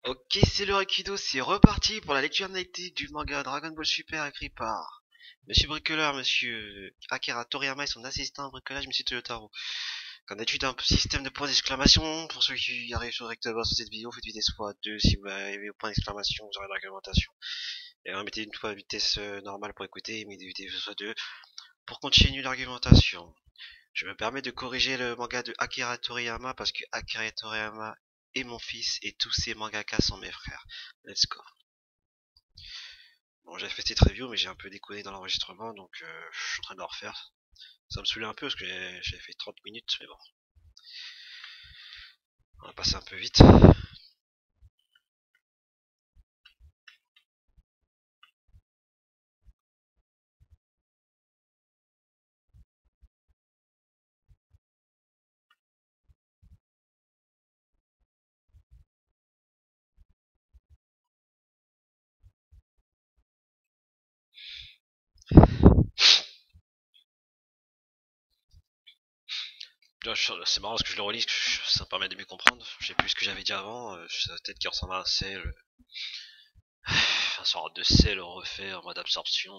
Ok, c'est le Rakido, c'est reparti pour la lecture analytique du manga Dragon Ball Super écrit par Monsieur Bricoleur, Monsieur Akira Toriyama et son assistant bricolage, Monsieur Toyotaro. Qu'en est-il d'un système de points d'exclamation? Pour ceux qui arrivent directement sur cette vidéo, faites vitesse x2 si vous arrivez au point d'exclamation, vous aurez l'argumentation. Et mettez une fois vitesse normale pour écouter, et mettez vitesse x2 pour continuer l'argumentation. Je me permets de corriger le manga de Akira Toriyama parce que Akira Toriyama est mon fils et tous ces mangakas sont mes frères. Let's go. Bon, j'avais fait cette review mais j'ai un peu déconné dans l'enregistrement donc je suis en train de le refaire. Ça me saoulait un peu parce que j'ai fait 30 minutes mais bon. On va passer un peu vite. C'est marrant parce que je le relis, ça me permet de mieux comprendre. Je sais plus ce que j'avais dit avant, peut-être qu'il ressemble à un sel, un sort de sel refait en mode absorption.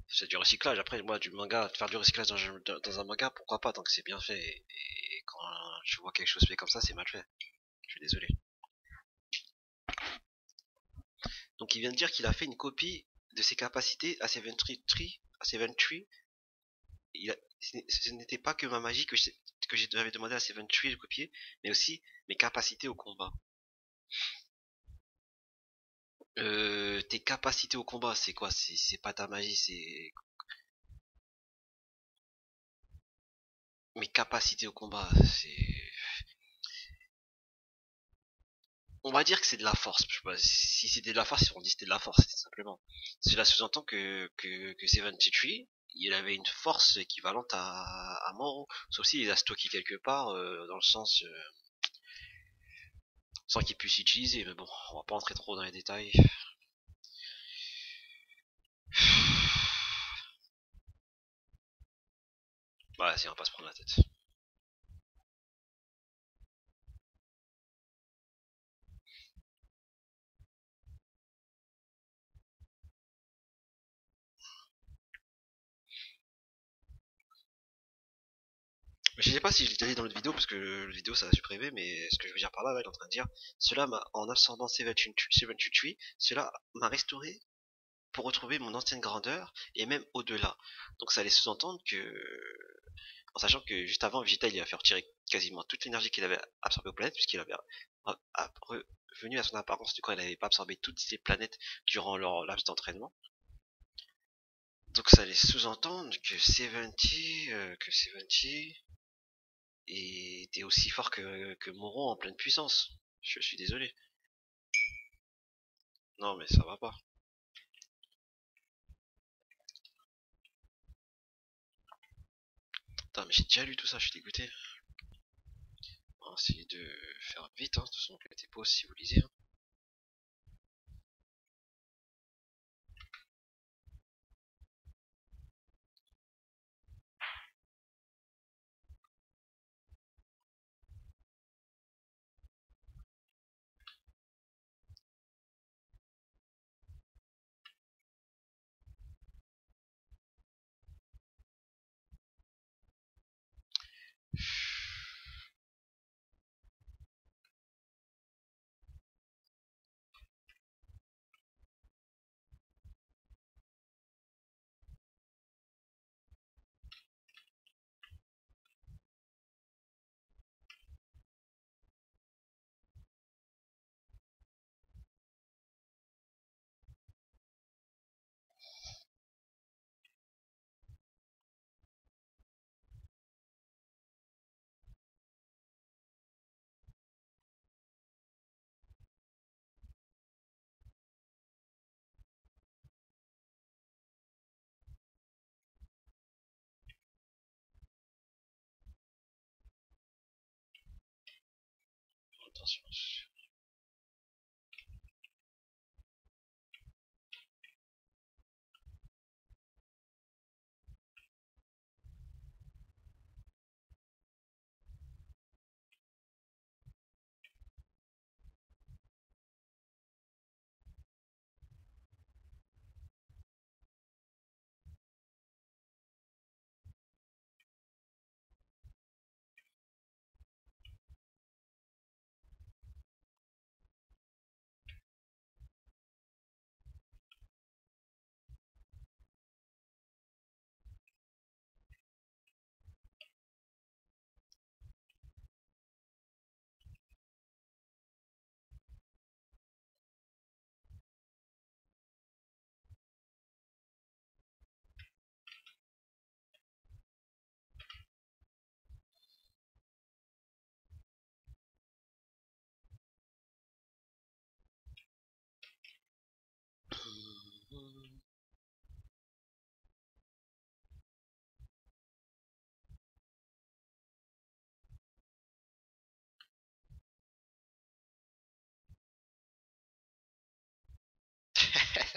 C'est du recyclage. Après, moi, du manga, faire du recyclage dans un manga, pourquoi pas, tant que c'est bien fait. Et quand je vois quelque chose fait comme ça, c'est mal fait. Je suis désolé. Donc, il vient de dire qu'il a fait une copie de ses capacités à 73. Ce n'était pas que ma magie que j'avais demandé à 73 de copier, mais aussi mes capacités au combat. Tes capacités au combat, c'est quoi? C'est pas ta magie, c'est mes capacités au combat. C'est On va dire que c'est de la force. Je sais pas, si c'était de la force, on dit c'était de la force, simplement. Cela sous-entend que 73, il avait une force équivalente à Moro. Sauf s'il a stocké quelque part, dans le sens, sans qu'il puisse l'utiliser. Mais bon, on va pas entrer trop dans les détails. Voilà, si on va pas se prendre la tête. Je sais pas si je l'ai déjà dit dans l'autre vidéo, parce que la vidéo ça a supprimé, mais ce que je veux dire par là, il est en train de dire, cela m'a, en absorbant 73, cela m'a restauré pour retrouver mon ancienne grandeur et même au-delà. Donc ça allait sous-entendre que, en sachant que juste avant, Vegeta il a fait retirer quasiment toute l'énergie qu'il avait absorbée aux planètes, puisqu'il avait revenu à son apparence, du coup il n'avait pas absorbé toutes ces planètes durant leur laps d'entraînement. Donc ça allait sous-entendre que 70 était aussi fort que Moro en pleine puissance. Je suis désolé. Non mais ça va pas. Putain mais j'ai déjà lu tout ça, je suis dégoûté. On va essayer de faire vite, hein. De toute façon, mettez pause si vous lisez. Hein. Attention.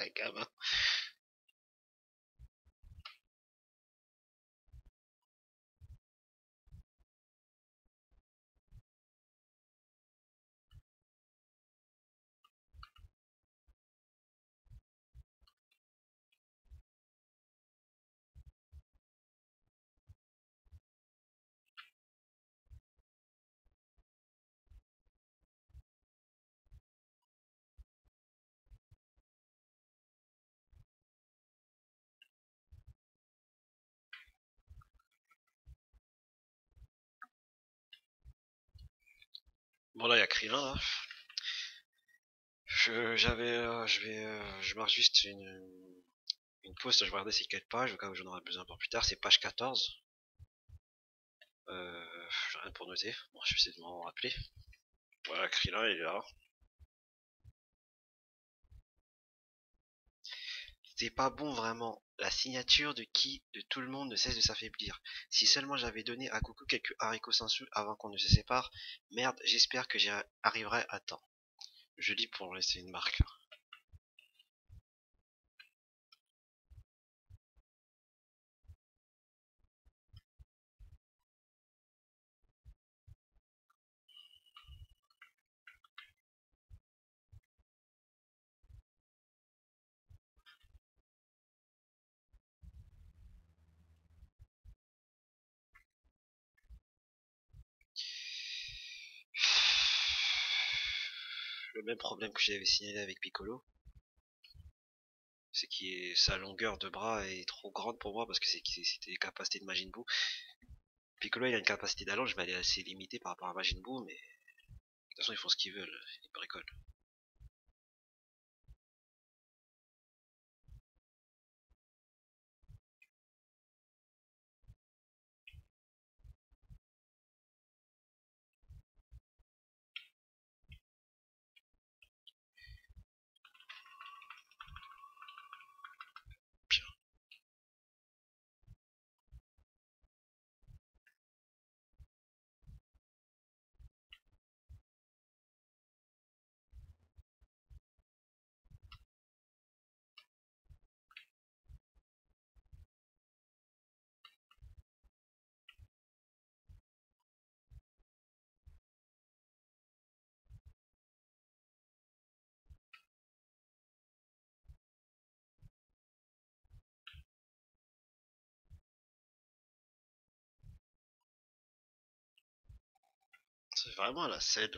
Un gamin. Bon là, il y a Krillin là. Je marque juste une pause. Je vais regarder c'est quelle page, au cas où j'en aurai besoin pour plus tard. C'est page 14. J'ai rien pour noter. Bon, je vais essayer de m'en rappeler. Voilà, Krillin il est là. C'est pas bon vraiment. La signature de tout le monde ne cesse de s'affaiblir. Si seulement j'avais donné à Coucou quelques haricots sensu avant qu'on ne se sépare. Merde, j'espère que j'y arriverai à temps. Je lis pour laisser une marque là. Le même problème que j'avais signalé avec Piccolo, c'est que sa longueur de bras est trop grande pour moi parce que c'était les capacités de Majin Buu. Piccolo il a une capacité d'allonge mais elle est assez limitée par rapport à Majin Buu, mais de toute façon ils font ce qu'ils veulent, ils bricolent. C'est vraiment la scène.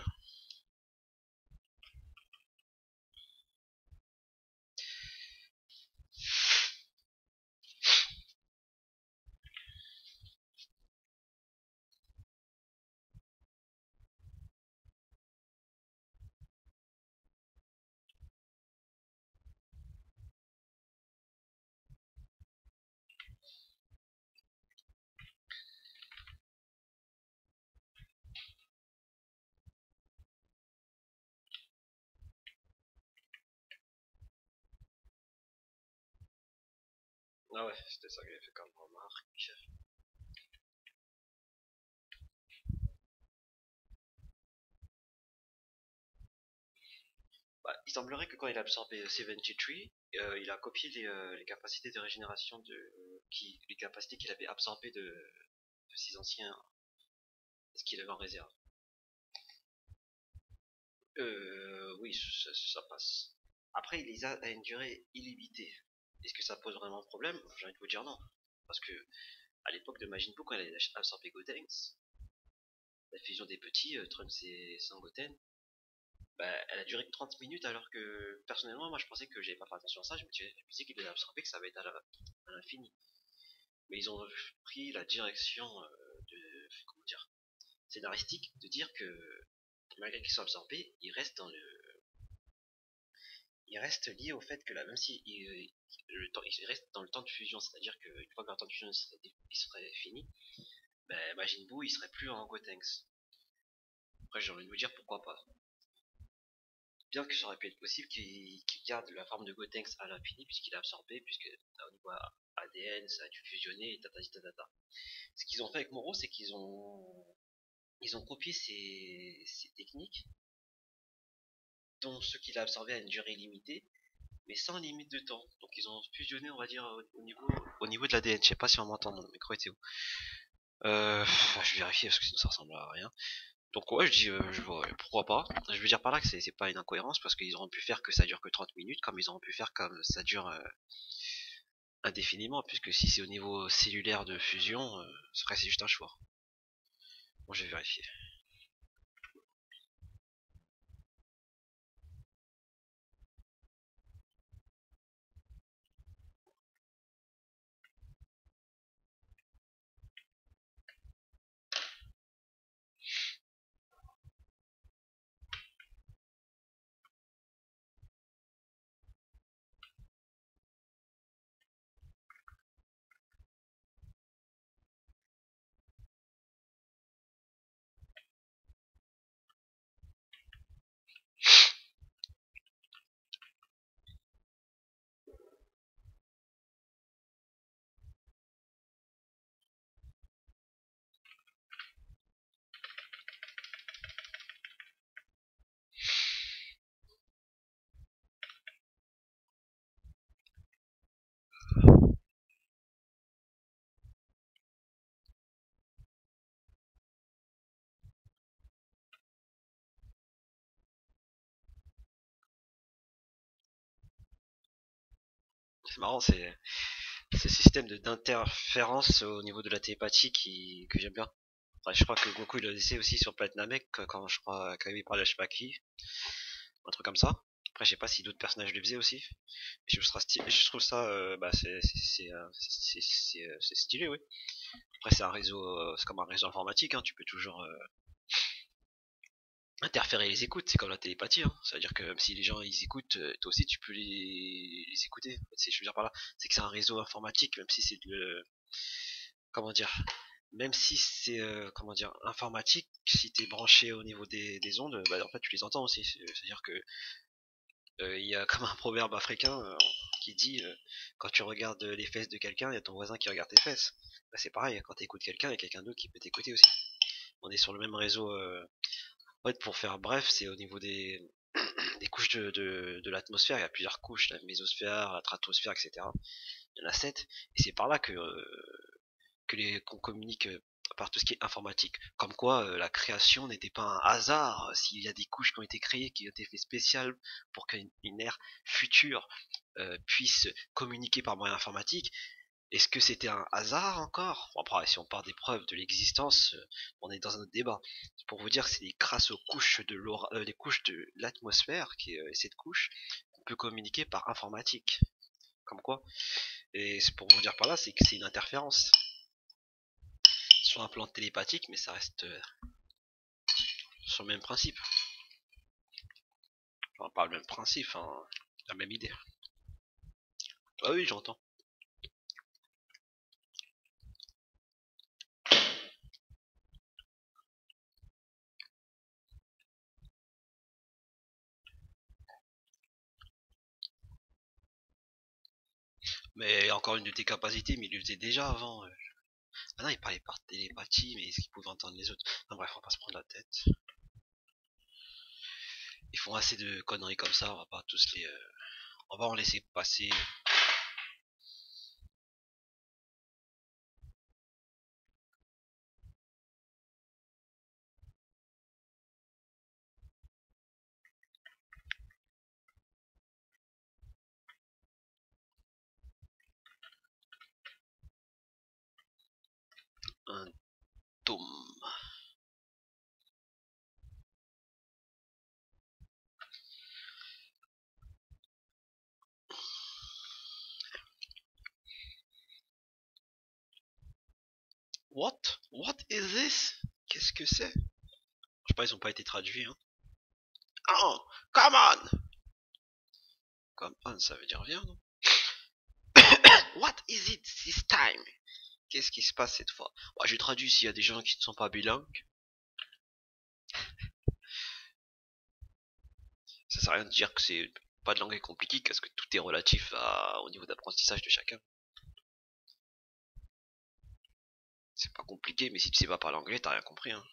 Ah ouais, c'était ça que j'avais fait comme remarque. Bah, il semblerait que quand il a absorbé 73, il a copié les capacités de régénération les capacités qu'il avait absorbées de ses anciens, ce qu'il avait en réserve. Oui, ça passe. Après, il les a à une durée illimitée. Est-ce que ça pose vraiment problème? J'ai envie de vous dire non. Parce que, à l'époque de Majin Buu, quand elle a absorbé Gotenks, la fusion des petits, Trunks et Sangoten, bah, elle a duré que 30 minutes alors que, personnellement, moi je pensais que j'avais pas fait attention à ça, je me disais qu'il avait absorbé, que ça va être à l'infini. Mais ils ont pris la direction comment dire, scénaristique de dire que, malgré qu'ils soient absorbés, il reste lié au fait que là, même si il reste dans le temps de fusion, c'est-à-dire qu'une fois que le temps de fusion serait fini, ben, Majin Buu il serait plus en Gotenks. Après j'ai envie de vous dire pourquoi pas. Bien que ça aurait pu être possible qu'il garde la forme de Gotenks à l'infini puisqu'il a absorbé, puisque au niveau ADN ça a dû fusionner et tata. Ce qu'ils ont fait avec Moro, c'est qu'ils ont copié ces techniques, dont ce qu'il a absorbé à une durée limitée, mais sans limite de temps. Donc ils ont fusionné, on va dire, au niveau de l'ADN. Je sais pas si on m'entend, mon micro était où. Je vais vérifier parce que sinon ça ressemble à rien. Donc ouais, je dis, pourquoi pas. Je veux dire par là que c'est pas une incohérence parce qu'ils auront pu faire que ça dure que 30 minutes, comme ils auront pu faire comme ça dure indéfiniment, puisque si c'est au niveau cellulaire de fusion, c'est juste un choix. Bon, je vais vérifier. C'est marrant, c'est ce système d'interférence au niveau de la télépathie que j'aime bien. Enfin, je crois que Goku il a laissé aussi sur Planète Namek quand je crois quand il parlait à je sais pas qui, un truc comme ça. Après, je sais pas si d'autres personnages le faisaient aussi. Je trouve ça, c'est stylé, oui. Après, c'est un réseau, c'est comme un réseau informatique, hein. Tu peux toujours interférer les écoutes. C'est comme la télépathie, hein. Ça veut dire que même si les gens ils écoutent, toi aussi tu peux les écouter. En fait, je veux dire par là, c'est que c'est un réseau informatique, même si c'est comment dire, même si c'est comment dire informatique, si t'es branché au niveau des ondes, bah en fait tu les entends aussi. C'est-à-dire que il y a comme un proverbe africain qui dit quand tu regardes les fesses de quelqu'un, il y a ton voisin qui regarde tes fesses. Bah, c'est pareil, quand tu écoutes quelqu'un, il y a quelqu'un d'autre qui peut t'écouter aussi. On est sur le même réseau. En fait, pour faire bref, c'est au niveau des couches de l'atmosphère. Il y a plusieurs couches, la mésosphère, la stratosphère, etc. Il y en a 7. Et c'est par là qu'on communique par tout ce qui est informatique. Comme quoi la création n'était pas un hasard, s'il y a des couches qui ont été créées, qui ont été faites spéciales pour qu'une ère future puisse communiquer par moyen informatique. Est-ce que c'était un hasard encore? Bon, après, si on part des preuves de l'existence, on est dans un autre débat. Pour vous dire que c'est grâce aux couches de les couches de l'atmosphère, qui est cette couche, qu'on peut communiquer par informatique. Comme quoi. Et c'est pour vous dire par là, c'est que c'est une interférence sur un plan télépathique, mais ça reste sur le même principe. Enfin, pas le même principe, enfin, la même idée. Ah oui, j'entends. Mais encore une de tes capacités, mais il le faisait déjà avant. Ah non, il parlait par télépathie, mais est-ce qu'il pouvait entendre les autres? Non, bref, on va pas se prendre la tête. Ils font assez de conneries comme ça, on va pas tous les... on va en laisser passer. Un tome. What? What is this? Qu'est-ce que c'est? Je sais pas, ils ont pas été traduits, hein. Oh, come on! Come on, ça veut dire viens, non? What is it this time? Qu'est-ce qui se passe cette fois? Bon, j'ai traduit s'il y a des gens qui ne sont pas bilingues. Ça sert à rien de dire que c'est pas de langue compliquée, parce que tout est relatif au niveau d'apprentissage de chacun. C'est pas compliqué, mais si tu sais pas parler anglais, t'as rien compris, hein.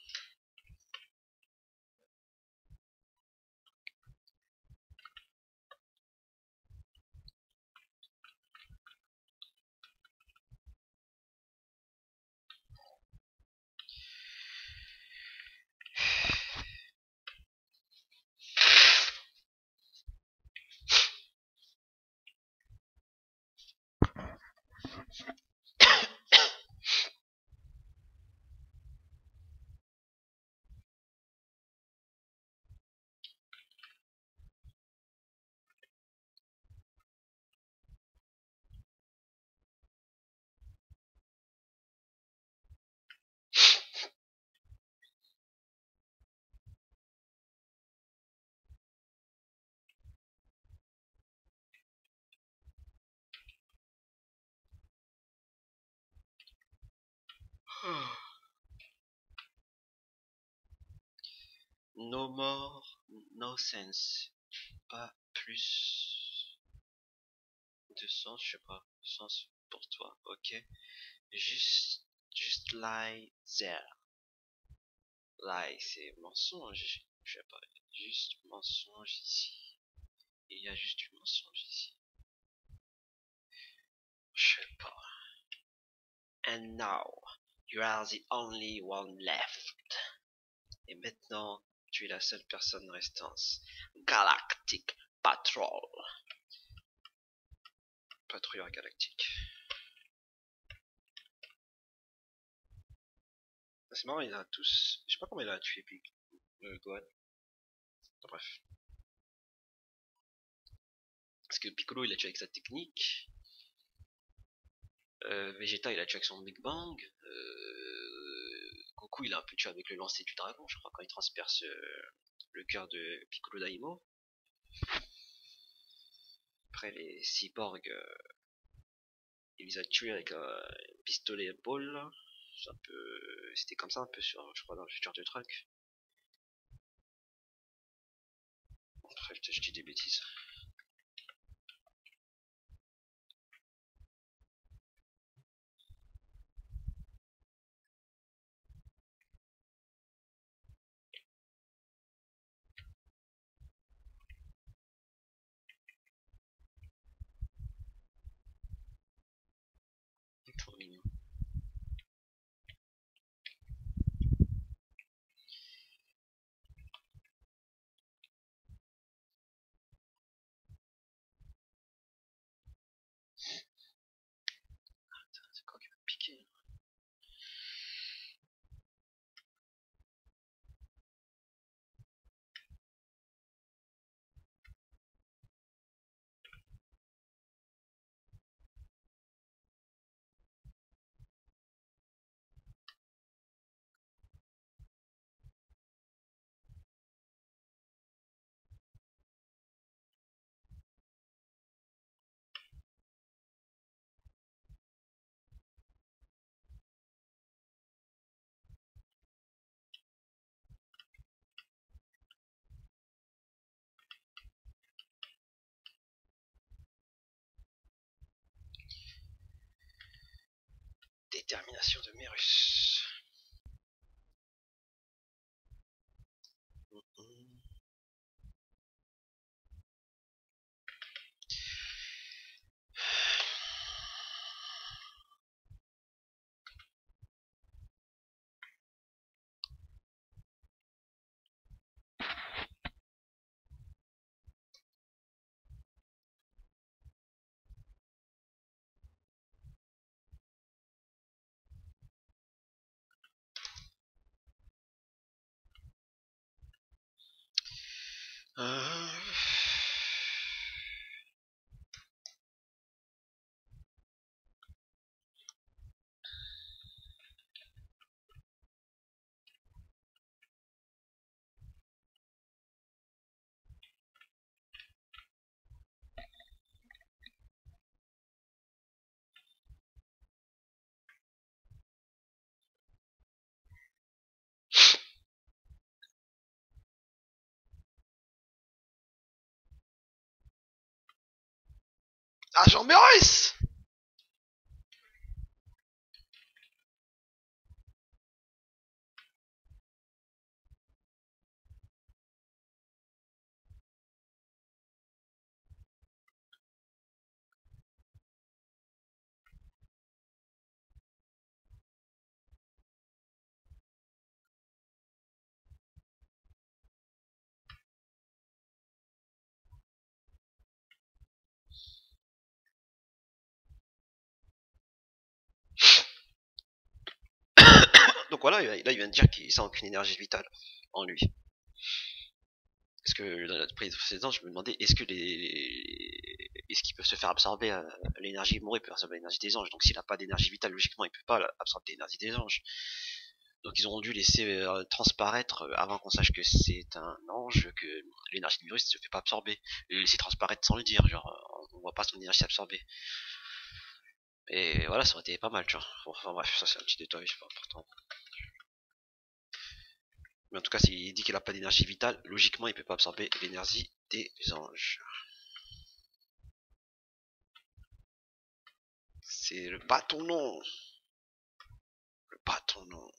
No more, no sense. Pas plus de sens, je sais pas. Sens pour toi, ok. Just lie there. Lie, c'est mensonge, je sais pas. Juste mensonge ici. Il y a juste du mensonge ici. Je sais pas. And now, you are the only one left. Et maintenant, tu es la seule personne restante. Galactic Patrol. Patrouilleur galactique. C'est marrant, il a tous. Je sais pas comment il a tué Gohan. Bref. Parce que Piccolo il a tué avec sa technique. Vegeta il a tué avec son Big Bang. Goku il a un peu tué avec le lancer du dragon, je crois, quand il transperce le cœur de Piccolo Daimo. Après les cyborgs, il les a tués avec un pistolet à ball. C'était comme ça un peu sur, je crois, dans le futur du truc. Bref, je dis des bêtises. Trop mignon. C'est quoi qui va me piquer? Détermination de Mérus. Agent Mérus! Donc voilà, là il vient de dire qu'il sent aucune énergie vitale en lui. Parce que dans la prise précédente, je me demandais est-ce qu'ils peuvent se faire absorber l'énergie Moro, il peut absorber l'énergie des anges. Donc s'il n'a pas d'énergie vitale, logiquement, il peut pas absorber l'énergie des anges. Donc ils ont dû laisser transparaître avant qu'on sache que c'est un ange, que l'énergie de Mérus ne se fait pas absorber. Et laisser transparaître sans le dire, genre on voit pas son énergie s'absorber. Et voilà, ça aurait été pas mal, tu vois. Bon, enfin bref, ça c'est un petit détail, c'est pas important. Mais en tout cas, s'il dit qu'il a pas d'énergie vitale, logiquement, il peut pas absorber l'énergie des anges. C'est le bâton non. Le bâton non.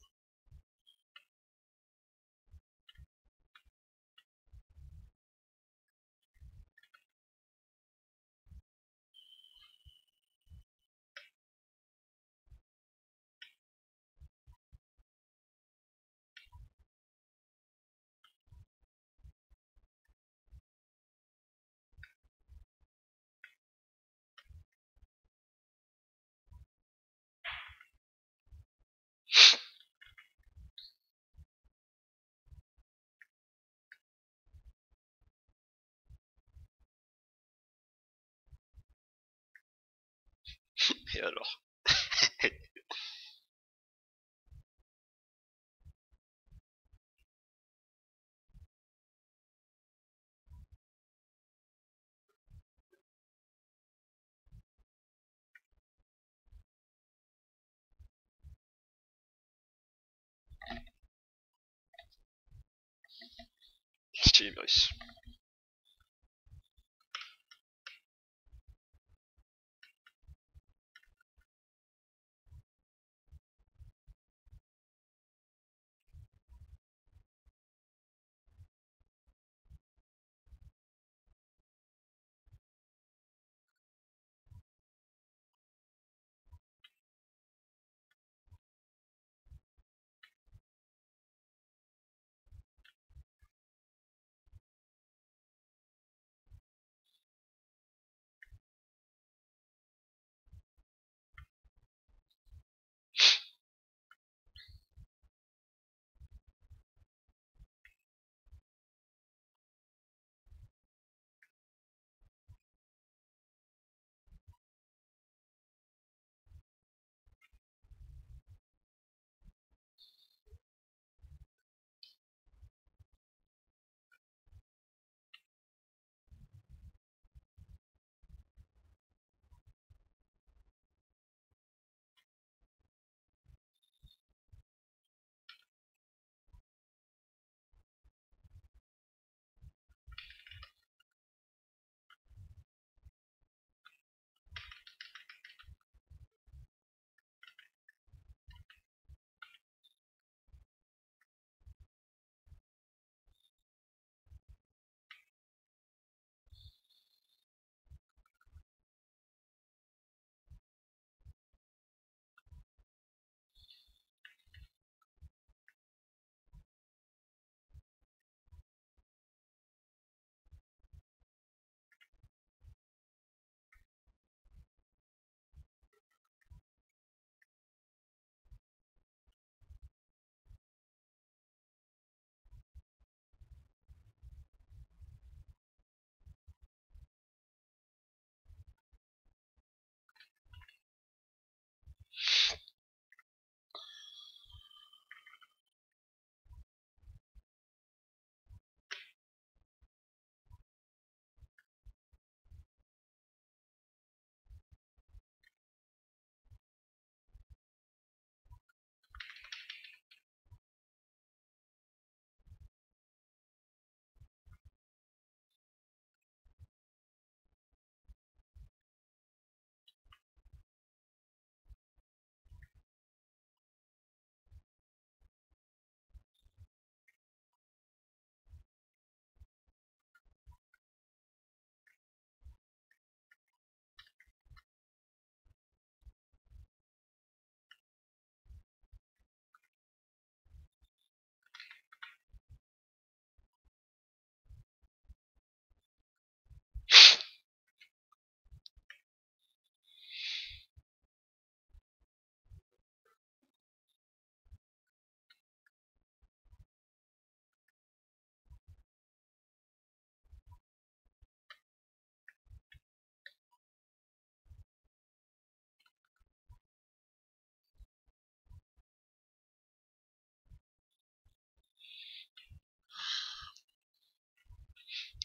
Et alors? Stylé, Maurice.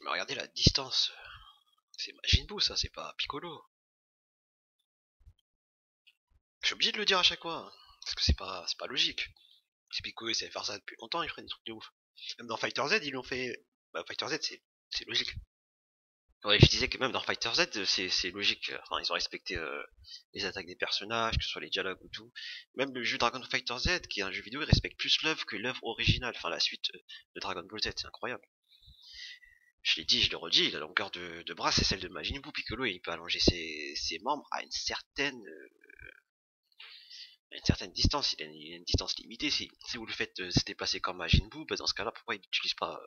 Mais regardez la distance. C'est Majin Buu, ça, c'est pas Piccolo. Je suis obligé de le dire à chaque fois, hein, parce que c'est pas logique. Si Pico savait faire ça depuis longtemps, il ferait des trucs de ouf. Même dans Fighter Z, ils l'ont fait. Bah, Fighter Z, c'est logique. Ouais, je disais que même dans Fighter Z, c'est logique. Enfin, ils ont respecté les attaques des personnages, que ce soit les dialogues ou tout. Même le jeu Dragon Fighter Z, qui est un jeu vidéo, il respecte plus l'œuvre que l'œuvre originale. Enfin, la suite de Dragon Ball Z, c'est incroyable. Je l'ai dit, je le redis, la longueur de bras, c'est celle de Majin Buu. Piccolo, il peut allonger ses membres à une certaine distance. Il a une distance limitée. Si vous le faites se dépasser comme Majin Buu, bah dans ce cas-là, pourquoi il n'utilise pas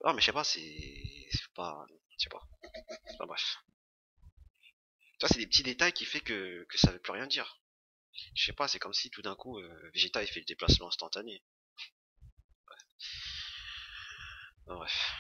non, mais je sais pas, c'est pas. Je sais pas. Enfin, bref. Ça, c'est des petits détails qui fait que ça veut plus rien dire. Je sais pas, c'est comme si tout d'un coup, Vegeta il fait le déplacement instantané. Enfin, bref.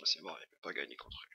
C'est mort, il peut pas gagner contre lui.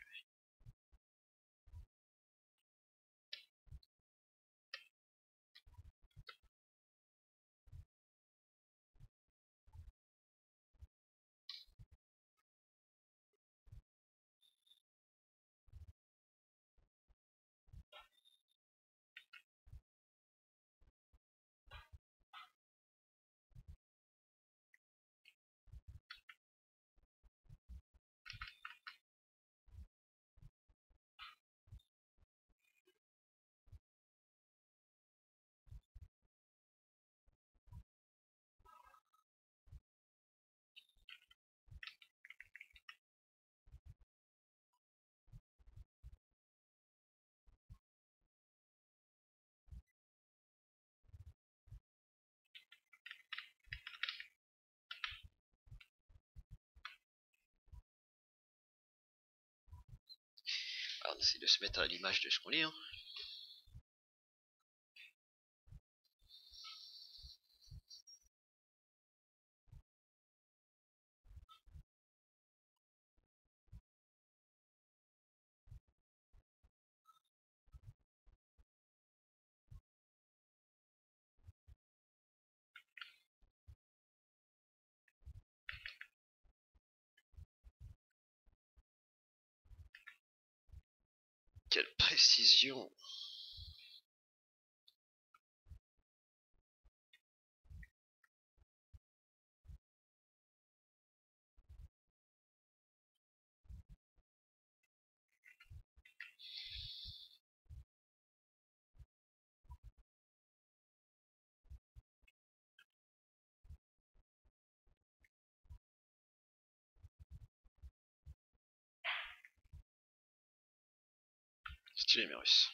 Alors, on essaie de se mettre à l'image de ce qu'on lit, hein. Quelle précision. Stylé, mes Russes.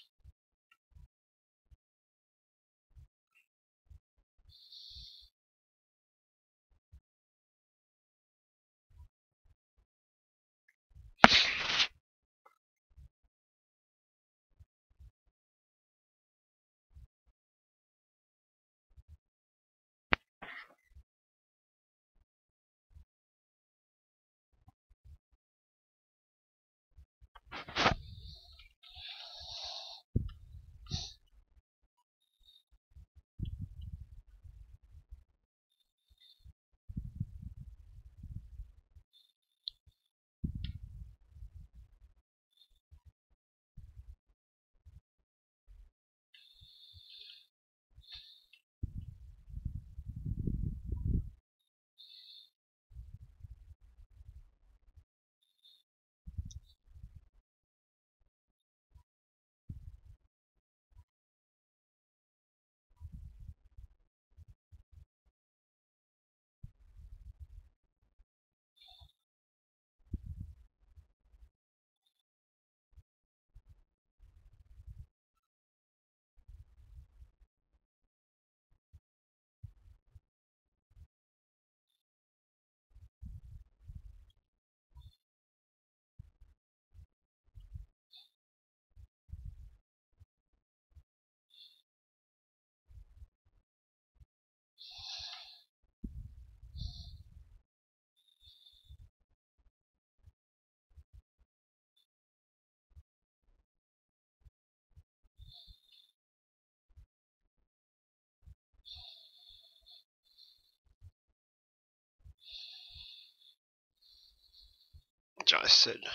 Je reste seul.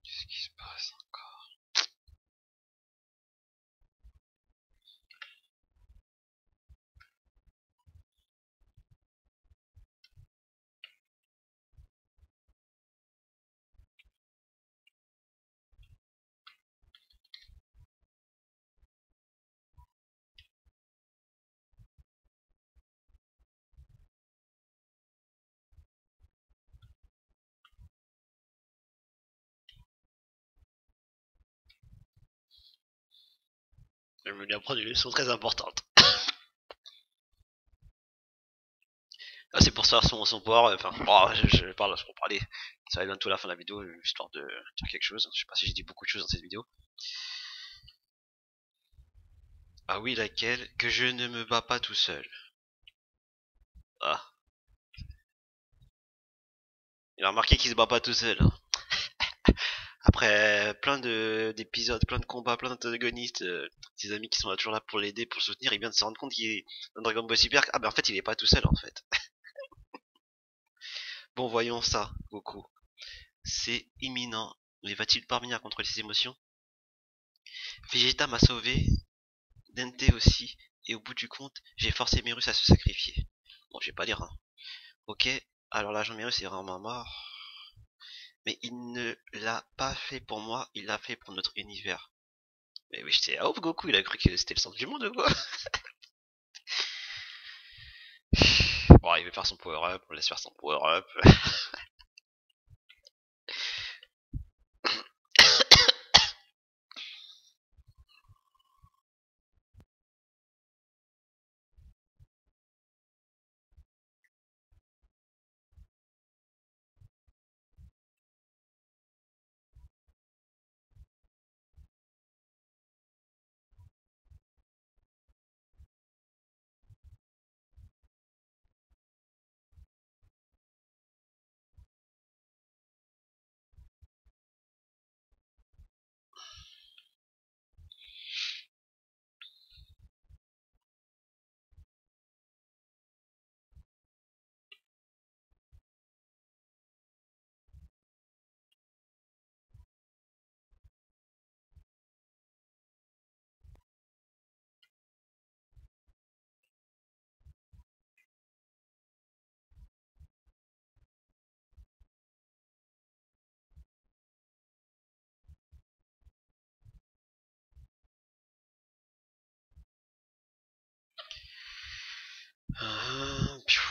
Qu'est-ce qui se passe encore? Je me lui apprendre une leçon très importante. Ah, c'est pour savoir son pouvoir, enfin, je parle pour parler. Ça va bientôt la fin de la vidéo, histoire de dire quelque chose. Je sais pas si j'ai dit beaucoup de choses dans cette vidéo. Ah oui, laquelle? Que je ne me bats pas tout seul. Ah. Il a remarqué qu'il se bat pas tout seul. Hein. Après plein d'épisodes, plein de combats, plein d'antagonistes, ses amis qui sont là toujours là pour l'aider, pour le soutenir, il vient de se rendre compte qu'il est dans Dragon Ball Super. Ah ben en fait il est pas tout seul en fait. Bon voyons ça, Goku. C'est imminent. Mais va-t-il parvenir à contrôler ses émotions? Vegeta m'a sauvé, Dente aussi, et au bout du compte, j'ai forcé Merus à se sacrifier. Bon, je vais pas lire, hein. Ok, alors l'agent Merus est vraiment mort. Mais il ne l'a pas fait pour moi, il l'a fait pour notre univers. Mais oui, j'étais ouf Goku, il a cru que c'était le centre du monde ou quoi? Bon, il veut faire son power-up, on laisse faire son power-up. Piou.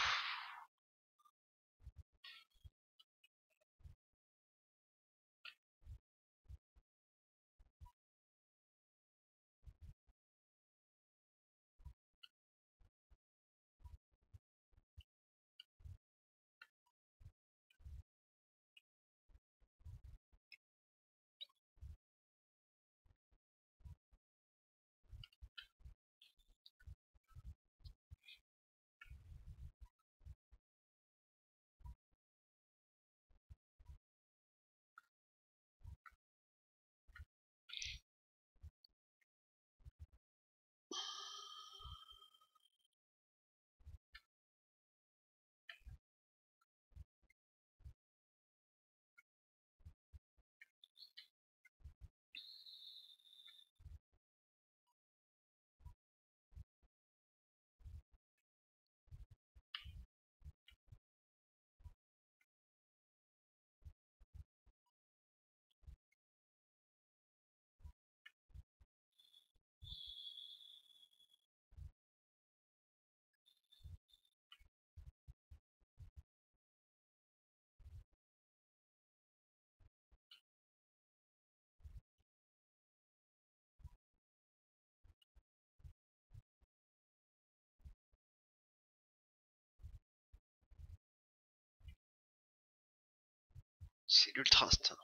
C'est l'ultra instinct.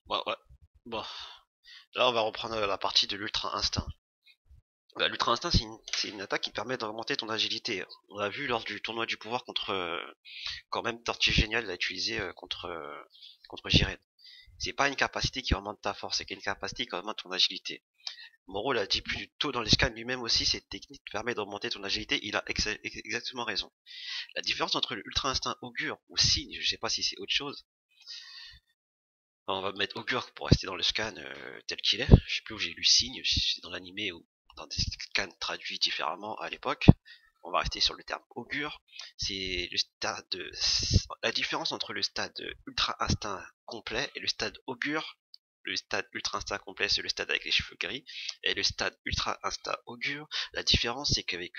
Ouais, ouais. Bon, là on va reprendre la partie de l'ultra instinct. Bah, l'ultra instinct, c'est une attaque qui permet d'augmenter ton agilité. On l'a vu lors du tournoi du pouvoir contre, quand même Tortue Génial l'a utilisé contre Jiren. C'est pas une capacité qui augmente ta force, c'est une capacité qui augmente ton agilité. Moro l'a dit plus tôt dans les scans lui-même aussi, cette technique permet d'augmenter ton agilité, il a exactement raison. La différence entre le ultra instinct augure ou signe, je sais pas si c'est autre chose. On va mettre augure pour rester dans le scan tel qu'il est. Je sais plus où j'ai lu signe, si c'est dans l'animé ou dans des scans traduits différemment à l'époque. On va rester sur le terme augure. C'est le stade la différence entre le stade ultra instinct complet et le stade augure. Le stade ultra instinct complet, c'est le stade avec les cheveux gris. Et le stade ultra instinct augure, la différence c'est qu'avec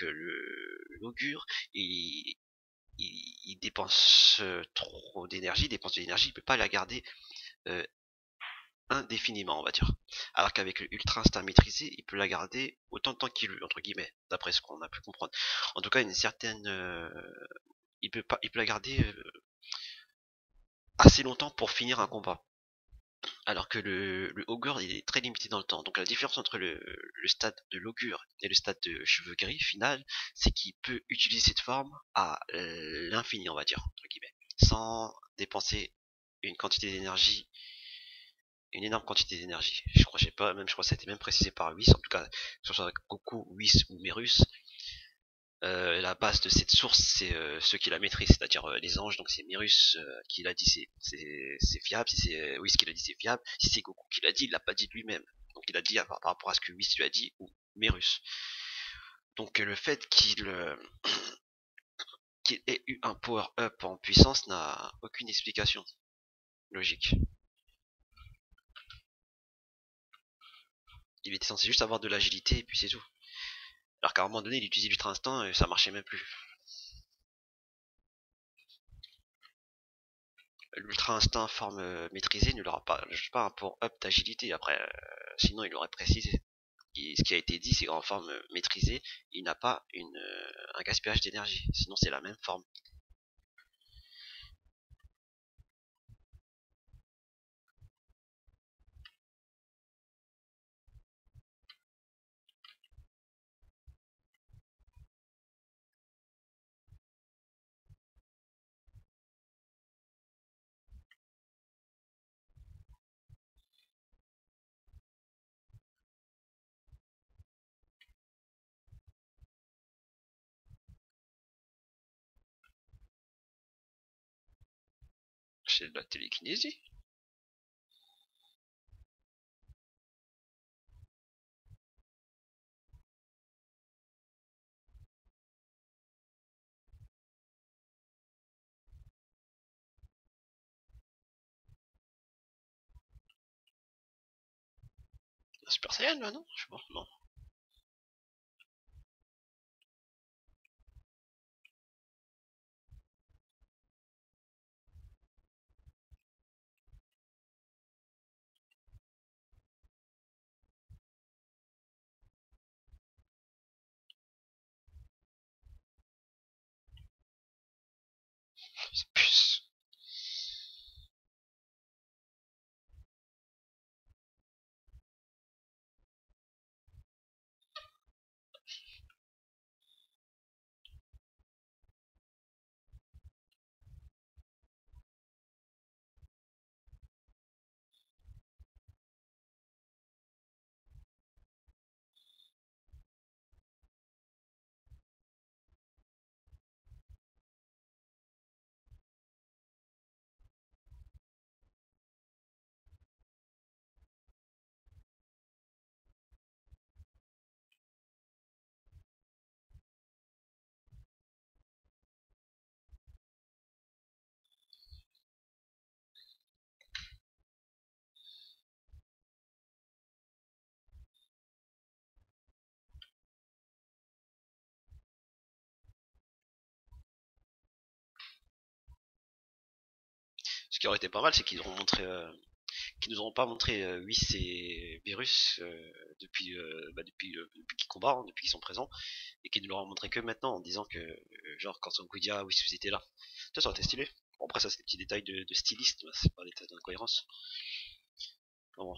l'augure, il dépense trop d'énergie, dépense de l'énergie, il peut pas la garder euh, indéfiniment, on va dire. Alors qu'avec le ultra instinct maîtrisé, il peut la garder autant de temps qu'il veut, entre guillemets, d'après ce qu'on a pu comprendre. En tout cas, une certaine, il peut la garder assez longtemps pour finir un combat. Alors que le augure, il est très limité dans le temps. Donc la différence entre le stade de l'augure et le stade de cheveux gris final, c'est qu'il peut utiliser cette forme à l'infini, on va dire, entre guillemets, sans dépenser une quantité d'énergie, une énorme quantité d'énergie. Je crois, j'ai pas, même, je crois que ça a été même précisé par Whis, en tout cas, que ce soit Goku, Whis ou Merus, la base de cette source, c'est ceux qui la maîtrisent, c'est-à-dire les anges. Donc c'est Merus qui l'a dit, c'est fiable. Si c'est Whis qui l'a dit, c'est fiable. Si c'est Goku qui l'a dit, il l'a pas dit de lui-même. Donc il a dit par rapport à ce que Whis lui a dit ou Merus. Donc le fait qu'il ait eu un power-up en puissance n'a aucune explication logique. Il était censé juste avoir de l'agilité et puis c'est tout. Alors qu'à un moment donné, il utilisait l'ultra instinct et ça marchait même plus. L'ultra instinct forme maîtrisée ne l'aura pas, pas un power up d'agilité. Après, sinon il l'aurait précisé. Et ce qui a été dit, c'est qu'en forme maîtrisée, il n'a pas un gaspillage d'énergie. Sinon, c'est la même forme. C'est de la télékinésie. Super Saiyan, là, non? Je sais pas, non. C'est plus. Ce qui aurait été pas mal, c'est qu'ils auront montré, qu'ils nous auront pas montré Whis et Virus depuis qu'ils combattent, depuis qu'ils sont présents, et qu'ils nous l'auront montré que maintenant en disant que genre quand Son Goku dit ah Whis vous étiez là. Ça aurait été stylé. Bon, après ça c'est des petits détails de styliste, c'est pas des détails d'incohérence. Bon.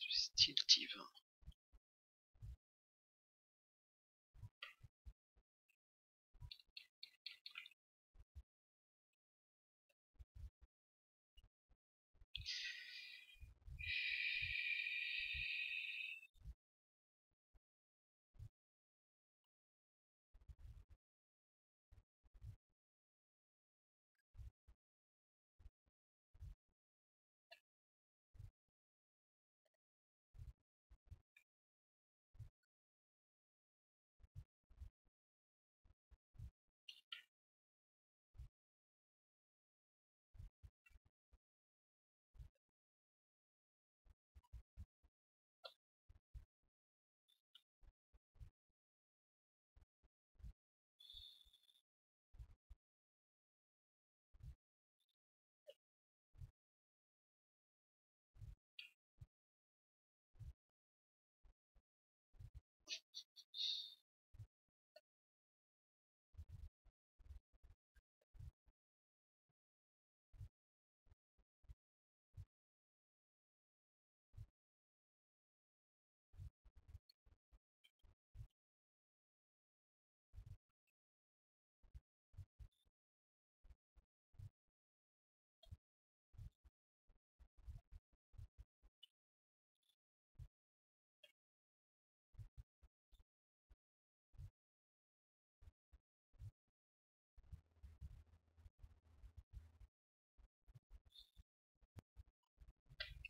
Style divin.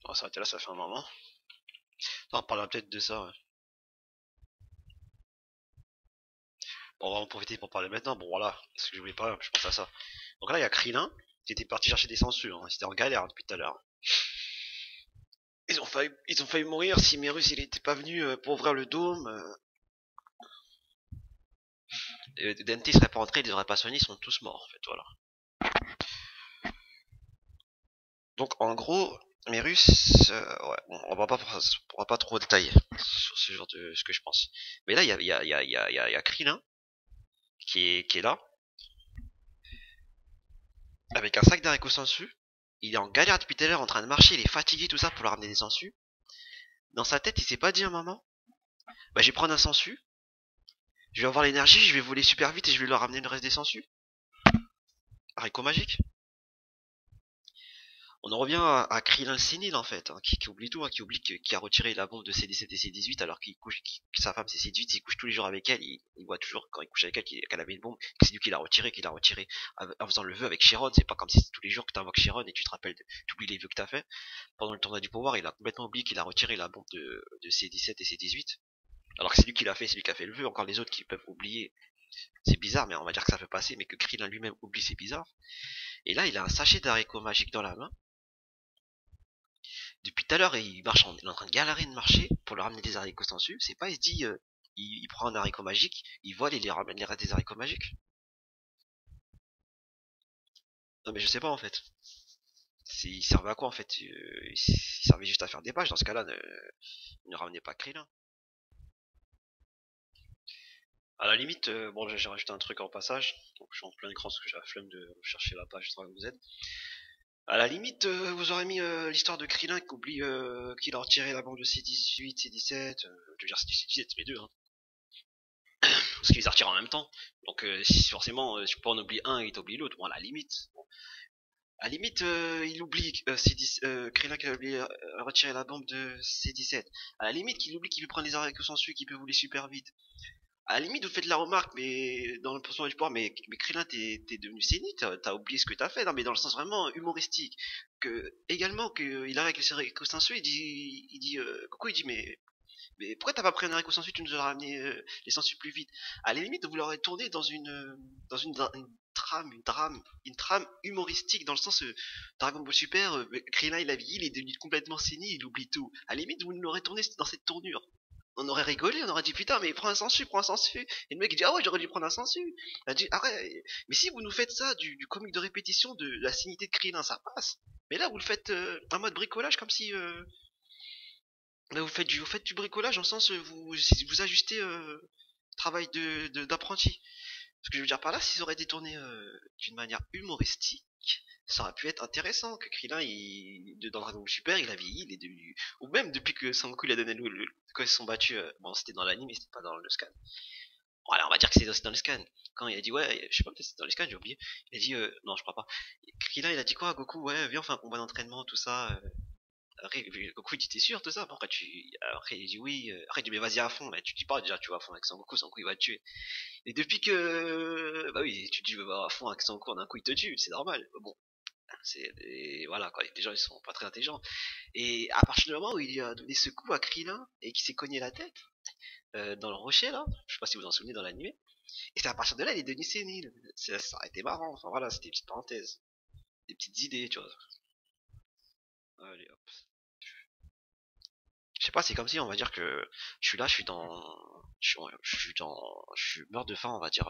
On va s'arrêter là, ça fait un moment. On parlera peut-être de ça. Ouais. Bon, on va en profiter pour parler maintenant. Bon, voilà, ce que je voulais pas, je pense à ça. Donc là, il y a Krillin qui était parti chercher des sangsues. Hein. C'était en galère hein, depuis tout à l'heure. Ils ont failli mourir si Merus il était pas venu pour ouvrir le dôme. Dante serait pas rentré, ils auraient pas soigné, ils sont tous morts en fait, voilà. Donc en gros, Merus, ouais, bon, on va pas trop détailler sur ce genre de ce que je pense. Mais là, il y a Krillin qui est là, avec un sac d'haricots sensu. Il est en galère depuis tout à l'heure en train de marcher, il est fatigué tout ça pour leur ramener des sangsues. Dans sa tête, il s'est pas dit un moment, bah je vais prendre un sensu, je vais avoir l'énergie, je vais voler super vite et je vais leur ramener le reste des sangsues. Haricot magique. On en revient à Krillin le sénile en fait, hein, qui oublie tout, hein, qui oublie qu'il a retiré la bombe de CD7 et CD18 alors que sa femme c'est CD8, il couche tous les jours avec elle, il voit toujours quand il couche avec elle qu'elle avait une bombe, que c'est lui qui l'a retiré en faisant le vœu avec Chiron, c'est pas comme si c'est tous les jours que t'invoques Chiron et tu te rappelles, tu oublies les vœux que t'as fait. Pendant le tournoi du pouvoir, il a complètement oublié qu'il a retiré la bombe de C17 et C18. Alors que c'est lui qui l'a fait, c'est lui qui a fait le vœu, encore les autres qui peuvent oublier. C'est bizarre, mais on va dire que ça peut passer, mais que Krillin lui-même oublie, c'est bizarre. Et là, il a un sachet d'haricots magiques dans la main. Depuis tout à l'heure, il marche, il est en train de galérer de marcher pour leur ramener des haricots sensus. C'est pas, il se dit, il prend un haricot magique, il vole et il ramène les restes des haricots magiques. Non mais je sais pas en fait. Il servait à quoi en fait Il servait juste à faire des pages. Dans ce cas-là, ne ramenez pas Krillin. À la limite, bon, j'ai rajouté un truc en passage. Donc je suis en plein écran parce que j'ai la flemme de chercher la page Dragon Z. À la limite, vous aurez mis l'histoire de Krillin qui oublie qu'il a retiré la bombe de C18, C17. Je veux dire C17, c'est les deux, hein. Parce qu'ils les retirent en même temps. Donc si forcément, si on oublie un, il t'oublie l'autre. Bon, à la limite. Bon. À la limite, il oublie Krillin qui a oublié retirer la bombe de C17. À la limite, qu'il oublie qu'il veut prendre les arrêts que s'ensuit, qu'il peut voler super vite. À la limite, vous faites la remarque, mais dans le pourcentage du pouvoir, mais Krillin, t'es devenu Sénit, t'as oublié ce que t'as fait, non, mais dans le sens vraiment humoristique. Que, également, qu'il arrive avec les arrêts que s'ensuit, Goku, il dit, mais pourquoi t'as pas pris un haricot sensu, tu nous aurais ramené les sensus plus vite. À la limite, vous l'aurez tourné une trame humoristique, dans le sens Dragon Ball Super, Krillin il a vieilli, il est devenu complètement sénile, il oublie tout. À la limite, vous l'aurez tourné dans cette tournure. On aurait rigolé, on aurait dit putain mais prends un sensu, prends un sensu. Et le mec il dit ah ouais j'aurais dû prendre un sensu. Il a dit arrête, mais si vous nous faites ça du comique de répétition de la sénité de Krillin ça passe. Mais là vous le faites en mode bricolage comme si là, vous faites du bricolage en sens vous ajustez travail d'apprenti. Ce que je veux dire par là, s'ils auraient détourné d'une manière humoristique, ça aurait pu être intéressant que Krillin, dans Dragon Ball Super, il a vieilli, il est devenu, ou même depuis que Sangoku lui a donné quand ils se sont battus, bon c'était dans l'anime, mais c'était pas dans le scan. Voilà, on va dire que c'est dans le scan. Quand il a dit ouais, je sais pas peut-être c'est dans le scan, j'ai oublié. Il a dit non, je crois pas. Krillin, il a dit quoi à Goku? Ouais, viens on fait un combat d'entraînement, tout ça. Après, Goku il dit t'es sûr tout ça? Après il dit oui. Après il dit mais vas-y à fond. Mais tu dis pas déjà tu vas à fond avec Sangoku, Sangoku il va te tuer. Et depuis que bah oui tu dis va à fond avec Sangoku, d'un coup il te tue, c'est normal. Bon, voilà quoi. Les gens ils sont pas très intelligents. Et à partir du moment où il a donné ce coup à Krillin et qu'il s'est cogné la tête dans le rocher là, je sais pas si vous en souvenez dans l'animé. Et c'est à partir de là il est devenu sénile. Ça a été marrant. Enfin voilà, c'était une petite parenthèse, des petites idées tu vois. Allez hop. Je sais pas, c'est comme si on va dire que je suis là, je suis mort de faim, on va dire,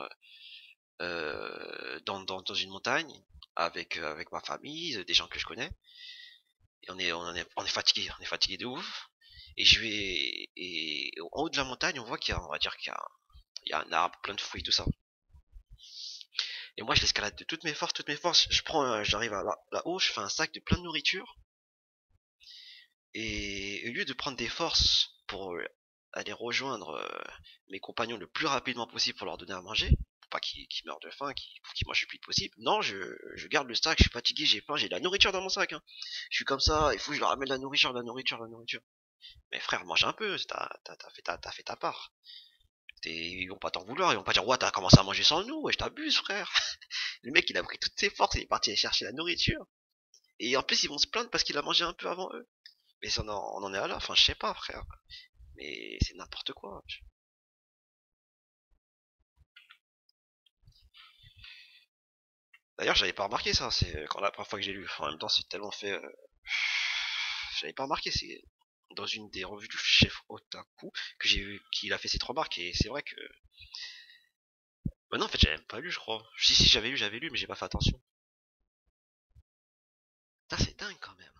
dans une montagne avec ma famille, des gens que je connais, et on est fatigué de ouf. Et en haut de la montagne, on voit on va dire il y a un arbre plein de fruits, tout ça. Et moi, je l'escalade de toutes mes forces. J'arrive là-haut, je fais un sac de plein de nourriture. Et au lieu de prendre des forces pour aller rejoindre mes compagnons le plus rapidement possible pour leur donner à manger, pour pas qu'ils meurent de faim, pour qu'ils mangent le plus vite possible, non, je garde le sac, je suis fatigué, j'ai faim, j'ai de la nourriture dans mon sac. Hein. Je suis comme ça, il faut que je leur ramène de la nourriture, de la nourriture, de la nourriture. Mais frère, mange un peu, t'as fait ta part. Ils vont pas t'en vouloir, ils vont pas dire ouais t'as commencé à manger sans nous, ouais je t'abuse frère. Le mec il a pris toutes ses forces, il est parti aller chercher la nourriture. Et en plus ils vont se plaindre parce qu'il a mangé un peu avant eux. Mais on en est à là, enfin je sais pas frère. Mais c'est n'importe quoi. D'ailleurs j'avais pas remarqué ça, c'est quand la première fois que j'ai lu. Enfin, en même temps c'est tellement fait... J'avais pas remarqué, c'est dans une des revues du chef Otaku que j'ai vu qu'il a fait cette remarque et c'est vrai que... Bah non en fait j'avais même pas lu je crois. Si j'avais lu, mais j'ai pas fait attention. Putain c'est dingue quand même.